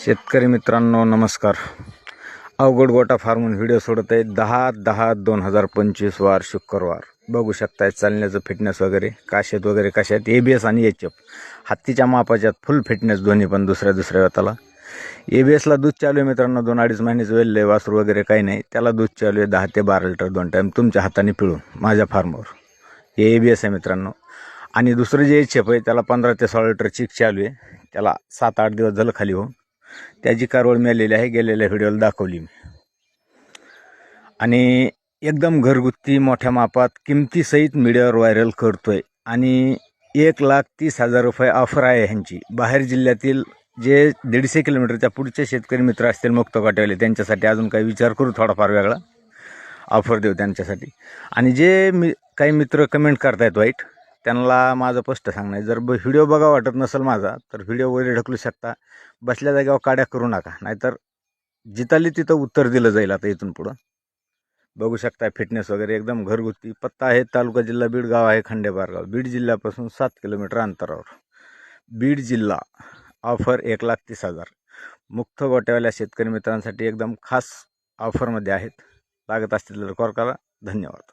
शेतकरी मित्रांनो नमस्कार. अवघड गोटा फार्मून व्हिडिओ सोडत आहे 10/10/2025 वार शुक्रवार. बघू शकताय चालण्याचं फिटनेस वगैरे काशेत वगैरे कशात ABS आणि HF हत्तीच्या मापाच्यात फुल फिटनेस दोन्ही पण दुसऱ्या वेताला. ABSला दूध चालू आहे मित्रांनो, 2-2.5 महिन्याचं वेल आहे, वासरू वगैरे काही नाही. त्याला दूध चालू आहे 10 ते 12 लिटर 2 टाईम तुमच्या हाताने पिळून माझ्या फार्मवर. हे ABS आहे मित्रांनो. आणि दुसरं जे HF आहे त्याला 15 ते 16 लिटर चिक चालू आहे. त्याला 7-8 दिवस झालं खाली होऊन. त्याची कारवळ मिळालेली आहे, गेलेल्या व्हिडिओला दाखवली मी. आणि एकदम घरगुती मोठ्या मापात किमतीसहित मीडियावर व्हायरल करतोय. आणि 1,30,000 रुपये ऑफर आहे ह्यांची. बाहेर जिल्ह्यातील जे 150 किलोमीटरच्या पुढचे शेतकरी मित्र असतील मुक्तकाटेवाले त्यांच्यासाठी अजून काही विचार करू, थोडाफार वेगळा ऑफर देऊ त्यांच्यासाठी. आणि जे काही मित्र कमेंट करतायत वाईट, त्यांना माझं स्पष्ट सांगणं आहे, जर व्हिडिओ बघा वाटत नसेल माझा तर व्हिडिओ वगैरे ढकलू शकता. बसल्या जागेवर काड्या करू नका, नाहीतर जिथली तिथं उत्तर दिलं जाईल. आता इथून पुढं बघू शकता फिटनेस वगैरे एकदम घरगुती. पत्ता आहे तालुका जिल्हा बीड, गाव आहे खंडेबारगाव. बीड जिल्ह्यापासून 7 किलोमीटर अंतरावर बीड जिल्हा. ऑफर 1,30,000. मुक्त गोट्यावाल्या शेतकरी मित्रांसाठी एकदम खास ऑफरमध्ये आहेत. लागत असतील तर कॉल करा. धन्यवाद.